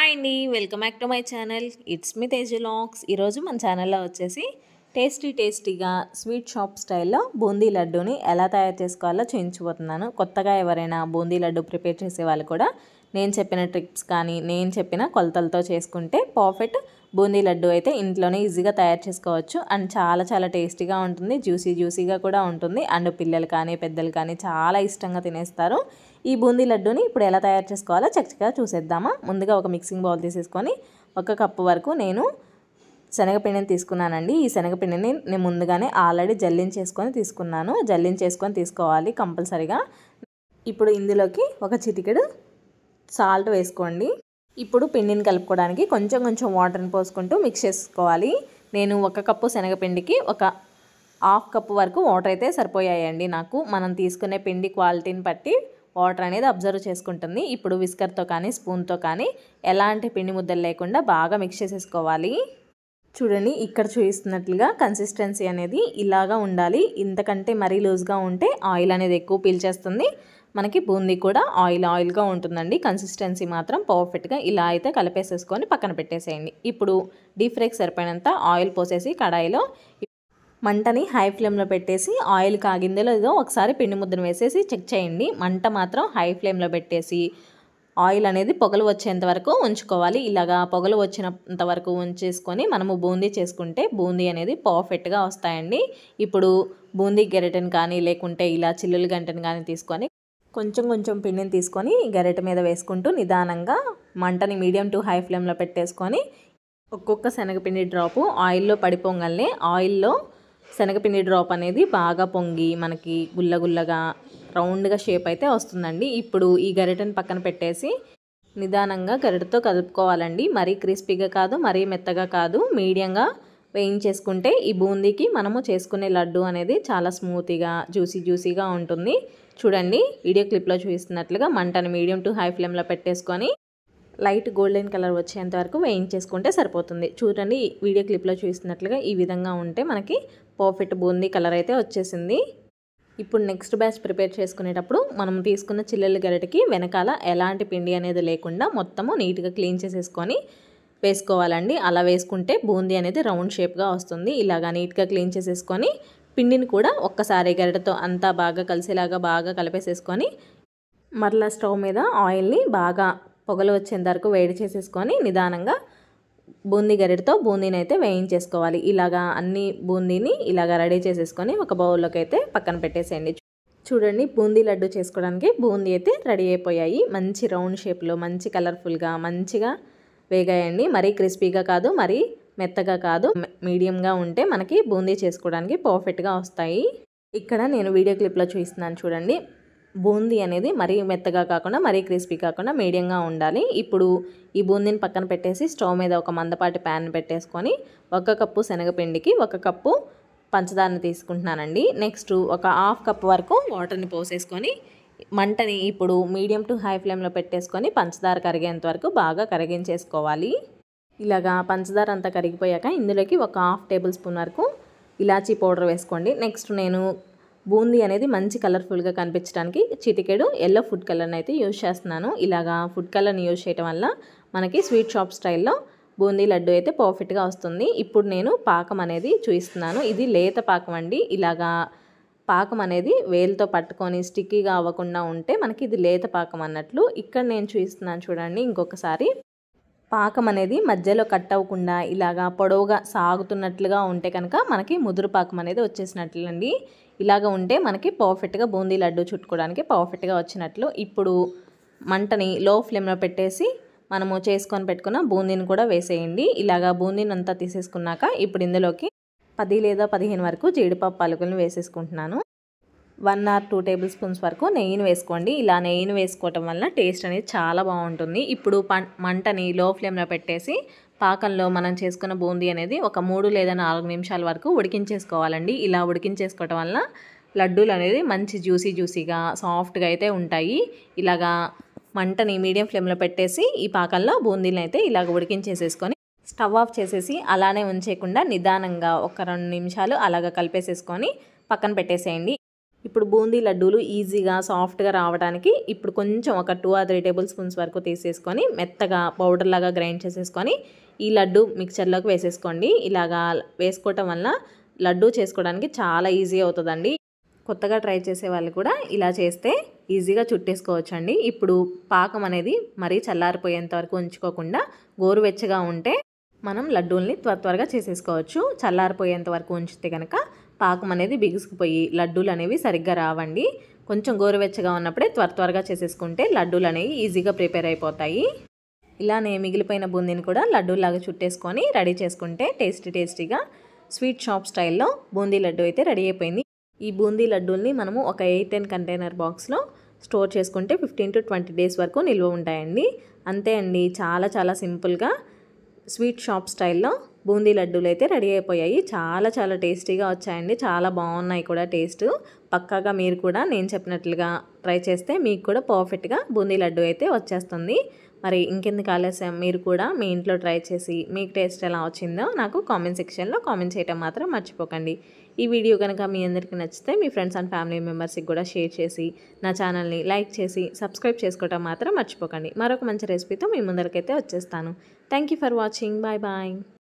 Hi అండి, welcome back to my channel. It's me Tej vlogs. ఈరోజు మన ఛానల్లో వచ్చేసి టేస్టీగా స్వీట్ షాప్ స్టైల్లో బూందీ లడ్డూని ఎలా తయారు చేసుకోవాలో చూపించబోతున్నాను. కొత్తగా ఎవరైనా బూందీ లడ్డు ప్రిపేర్ చేసే వాళ్ళు కూడా నేను చెప్పిన ట్రిక్స్ కానీ నేను చెప్పిన కొలతలతో చేసుకుంటే పర్ఫెక్ట్ బూందీ లడ్డు అయితే ఇంట్లోనే ఈజీగా తయారు చేసుకోవచ్చు. అండ్ చాలా టేస్టీగా ఉంటుంది, జ్యూసీగా కూడా ఉంటుంది. అండ్ పిల్లలు కానీ పెద్దలు కానీ చాలా ఇష్టంగా తినేస్తారు. ఈ బూందీ లడ్డూని ఇప్పుడు ఎలా తయారు చేసుకోవాలో చక్కగా చూసేద్దామా. ముందుగా ఒక మిక్సింగ్ బౌల్ తీసేసుకొని 1 కప్పు వరకు నేను శనగపిండిని తీసుకున్నానండి. ఈ శనగపిండిని నేను ముందుగానే ఆల్రెడీ జల్లించేసుకొని తీసుకోవాలి కంపల్సరీగా. ఇప్పుడు ఇందులోకి ఒక చిటికెడు సాల్ట్ వేసుకోండి. ఇప్పుడు పిండిని కలుపుకోవడానికి కొంచెం వాటర్ని పోసుకుంటూ మిక్స్ చేసుకోవాలి. నేను 1 కప్పు శనగపిండికి ఒక 1/2 కప్పు వరకు వాటర్ అయితే సరిపోయాయండి నాకు. మనం తీసుకునే పిండి క్వాలిటీని బట్టి వాటర్ అనేది అబ్జర్వ్ చేసుకుంటుంది. ఇప్పుడు విస్కర్తో కానీ స్పూన్తో కానీ ఎలాంటి పిండి ముద్దలు లేకుండా బాగా మిక్స్ చేసేసుకోవాలి. చూడండి, ఇక్కడ చూపిస్తున్నట్లుగా కన్సిస్టెన్సీ అనేది ఇలాగా ఉండాలి. ఇంతకంటే మరీ లూజ్గా ఉంటే ఆయిల్ అనేది ఎక్కువ పీల్చేస్తుంది, మనకి బూందీ కూడా ఆయిల్గా ఉంటుందండి. కన్సిస్టెన్సీ మాత్రం పర్ఫెక్ట్గా ఇలా అయితే కలిపేసేసుకొని పక్కన పెట్టేసేయండి. ఇప్పుడు డీప్ ఫ్రైకి సరిపోయినంత ఆయిల్ పోసేసి కడాయిలో మంటని హై ఫ్లేమ్లో పెట్టేసి ఆయిల్ కాగిందో లేదో ఒకసారి పిండి ముద్దను వేసేసి చెక్ చేయండి. మంట మాత్రం హై ఫ్లేమ్లో పెట్టేసి ఆయిల్ అనేది పొగలు వచ్చేంత వరకు ఉంచుకోవాలి. ఇలాగా పొగలు వచ్చినంత వరకు ఉంచేసుకొని మనము బూందీ చేసుకుంటే బూందీ అనేది పర్ఫెక్ట్గా వస్తాయండి. ఇప్పుడు బూందీ గెరెటను కానీ లేకుంటే ఇలా చిల్లులు గంటను కానీ తీసుకొని కొంచెం పిండిని తీసుకొని గెరెట మీద వేసుకుంటూ నిదానంగా మంటని మీడియం టు హై ఫ్లేమ్లో పెట్టేసుకొని ఒక్కొక్క శనగపిండి డ్రాపు ఆయిల్లో పడిపోగానే ఆయిల్లో శనగపిండి డ్రాప్ అనేది బాగా పొంగి మనకి గుల్లగా రౌండ్గా షేప్ అయితే వస్తుందండి. ఇప్పుడు ఈ గరిటెని పక్కన పెట్టేసి నిదానంగా గరిటెతో కలుపుకోవాలండి. మరీ క్రిస్పీగా కాదు, మరీ మెత్తగా కాదు, మీడియంగా వేయించేసుకుంటే ఈ బూందీకి మనము చేసుకునే లడ్డు అనేది చాలా స్మూత్గా జ్యూసీగా ఉంటుంది. చూడండి, వీడియో క్లిప్లో చూపిస్తున్నట్లుగా మంటని మీడియం టు హై ఫ్లేమ్లో పెట్టేసుకొని లైట్ గోల్డెన్ కలర్ వచ్చేంత వరకు వేయించేసుకుంటే సరిపోతుంది. చూడండి, వీడియో క్లిప్లో చూపిస్తున్నట్లుగా ఈ విధంగా ఉంటే మనకి పర్ఫెక్ట్ బూందీ కలర్ అయితే వచ్చేసింది. ఇప్పుడు నెక్స్ట్ బ్యాచ్ ప్రిపేర్ చేసుకునేటప్పుడు మనం తీసుకున్న చిల్లెల గరిటెకి వెనకాల ఎలాంటి పిండి అనేది లేకుండా మొత్తము నీట్గా క్లీన్ చేసేసుకొని వేసుకోవాలండి. అలా వేసుకుంటే బూందీ అనేది రౌండ్ షేప్గా వస్తుంది. ఇలాగా నీట్గా క్లీన్ చేసేసుకొని పిండిని కూడా ఒక్కసారి గరిటెతో అంతా బాగా కలిసేలాగా బాగా కలిపేసేసుకొని మరలా స్టవ్ మీద ఆయిల్ని బాగా పొగలు వచ్చేంత వరకు వేడి చేసేసుకొని నిదానంగా బూందీ గరిటెతో బూందీని అయితే వేయించేసుకోవాలి. ఇలాగా అన్ని బూందీని ఇలాగా రెడీ చేసేసుకొని ఒక బౌల్లోకి అయితే పక్కన పెట్టేసేయండి. చూడండి, బూందీ లడ్డు చేసుకోవడానికి బూందీ అయితే రెడీ అయిపోయాయి. మంచి రౌండ్ షేప్లో మంచి కలర్ఫుల్గా మంచిగా వేగాయండి. మరీ క్రిస్పీగా కాదు, మరీ మెత్తగా కాదు, మీడియంగా ఉంటే మనకి బూందీ చేసుకోవడానికి పర్ఫెక్ట్గా వస్తాయి. ఇక్కడ నేను వీడియో క్లిప్లో చూపిస్తున్నాను చూడండి. బూందీ అనేది మరీ మెత్తగా కాకుండా మరీ క్రిస్పీ కాకుండా మీడియంగా ఉండాలి. ఇప్పుడు ఈ బూందీని పక్కన పెట్టేసి స్టవ్ మీద ఒక మందపాటి ప్యాన్ పెట్టేసుకొని 1 కప్పు శనగపిండికి 1 కప్పు పంచదారని తీసుకుంటున్నానండి. నెక్స్ట్ ఒక 1/2 కప్పు వరకు వాటర్ని పోసేసుకొని మంటని ఇప్పుడు మీడియం టు హై ఫ్లేమ్లో పెట్టేసుకొని పంచదార కరిగేంత వరకు బాగా కరిగించేసుకోవాలి. ఇలాగా పంచదార అంతా కరిగిపోయాక ఇందులోకి ఒక 1/2 టేబుల్ స్పూన్ వరకు ఇలాచీ పౌడర్ వేసుకోండి. నెక్స్ట్ నేను బూందీ అనేది మంచి కలర్ఫుల్గా కనిపించడానికి చిటికెడు ఎల్లో ఫుడ్ కలర్ని అయితే యూజ్ చేస్తున్నాను. ఇలాగా ఫుడ్ కలర్ని యూజ్ చేయడం వల్ల మనకి స్వీట్ షాప్ స్టైల్లో బూందీ లడ్డు అయితే పర్ఫెక్ట్గా వస్తుంది. ఇప్పుడు నేను పాకం అనేది చూపిస్తున్నాను. ఇది లేత పాకం అండి. ఇలాగా పాకం అనేది వేలుతో పట్టుకొని స్టిక్కీగా అవ్వకుండా ఉంటే మనకి ఇది లేత పాకం అన్నట్లు. ఇక్కడ నేను చూపిస్తున్నాను చూడండి. ఇంకొకసారి పాకం అనేది మధ్యలో కట్ అవ్వకుండా ఇలాగా పొడవుగా సాగుతున్నట్లుగా ఉంటే కనుక మనకి ముదురు పాకం అనేది వచ్చేసినట్లండి. ఇలాగ ఉంటే మనకి పర్ఫెక్ట్గా బూందీ లడ్డు చుట్టుకోవడానికి పర్ఫెక్ట్గా వచ్చినట్లు. ఇప్పుడు మంటని లో ఫ్లేమ్లో పెట్టేసి మనము చేసుకొని పెట్టుకున్న బూందీని కూడా వేసేయండి. ఇలాగా బూందీని అంతా తీసేసుకున్నాక ఇప్పుడు ఇందులోకి 10 లేదా 15 వరకు జీడిపప్పు పలుకులను వేసేసుకుంటున్నాను. 1 or 2 టేబుల్ స్పూన్స్ వరకు నెయ్యిని వేసుకోండి. ఇలా నెయ్యిని వేసుకోవటం వల్ల టేస్ట్ అనేది చాలా బాగుంటుంది. ఇప్పుడు మంటని లో ఫ్లేమ్లో పెట్టేసి పాకంలో మనం చేసుకున్న బూందీ అనేది ఒక 3 లేదా 4 నిమిషాల వరకు ఉడికించేసుకోవాలండి. ఇలా ఉడికించేసుకోవటం వల్ల లడ్డూలు అనేది మంచి జ్యూసీగా సాఫ్ట్గా అయితే ఉంటాయి. ఇలాగా మంటని మీడియం ఫ్లేమ్లో పెట్టేసి ఈ పాకంలో బూందీని అయితే ఇలాగ ఉడికించేసేసుకొని స్టవ్ ఆఫ్ చేసేసి అలానే ఉంచేయకుండా నిదానంగా ఒక 2 నిమిషాలు అలాగ కలిపేసేసుకొని పక్కన పెట్టేసేయండి. ఇప్పుడు బూందీ లడ్డూలు ఈజీగా సాఫ్ట్గా రావడానికి ఇప్పుడు కొంచెం ఒక 2 or 3 టేబుల్ స్పూన్స్ వరకు తీసేసుకొని మెత్తగా పౌడర్ లాగా గ్రైండ్ చేసేసుకొని ఈ లడ్డు మిక్చర్లోకి వేసేసుకోండి. ఇలాగా వేసుకోవటం వల్ల లడ్డు చేసుకోవడానికి చాలా ఈజీ అవుతుందండి. కొత్తగా ట్రై చేసే వాళ్ళు కూడా ఇలా చేస్తే ఈజీగా చుట్టేసుకోవచ్చండి. ఇప్పుడు పాకం అనేది మరీ చల్లారిపోయేంత వరకు ఉంచుకోకుండా గోరువెచ్చగా ఉంటే మనం లడ్డూల్ని త్వరగా చేసేసుకోవచ్చు. చల్లారిపోయేంత వరకు ఉంచితే కనుక పాకం అనేది బిగుసుకుపోయి లడ్డూలు అనేవి సరిగ్గా రావండి. కొంచెం గోరువెచ్చగా ఉన్నప్పుడే త్వరగా చేసేసుకుంటే లడ్డూలు అనేవి ఈజీగా ప్రిపేర్ అయిపోతాయి. ఇలానే మిగిలిపోయిన బూందీని కూడా లడ్డూలాగా చుట్టేసుకొని రెడీ చేసుకుంటే టేస్టీగా స్వీట్ షాప్ స్టైల్లో బూందీ లడ్డు అయితే రెడీ అయిపోయింది. ఈ బూందీ లడ్డూల్ని మనము ఒక 8-10 కంటైనర్ బాక్స్లో స్టోర్ చేసుకుంటే 15 to 20 డేస్ వరకు నిల్వ ఉంటాయండి. అంతే అండి, చాలా సింపుల్గా స్వీట్ షాప్ స్టైల్లో బూందీ లడ్డూలు అయితే రెడీ అయిపోయాయి. చాలా టేస్టీగా వచ్చాయండి. చాలా బాగున్నాయి కూడా టేస్ట్. పక్కాగా మీరు కూడా నేను చెప్పినట్లుగా ట్రై చేస్తే మీకు కూడా పర్ఫెక్ట్గా బూందీ లడ్డు అయితే వచ్చేస్తుంది. మరి ఇంకెందుకు ఆలస్యం, మీరు కూడా మీ ఇంట్లో ట్రై చేసి మీకు టేస్ట్ ఎలా వచ్చిందో నాకు కామెంట్ సెక్షన్లో కామెంట్ చేయడం మాత్రం మర్చిపోకండి. ఈ వీడియో కనుక మీ అందరికీ నచ్చితే మీ ఫ్రెండ్స్ అండ్ ఫ్యామిలీ మెంబర్స్కి కూడా షేర్ చేసి నా ఛానల్ని లైక్ చేసి సబ్స్క్రైబ్ చేసుకోవడం మాత్రం మర్చిపోకండి. మరొక మంచి రెసిపీతో మీ ముందరికైతే వచ్చేస్తాను. Thank you for watching. Bye.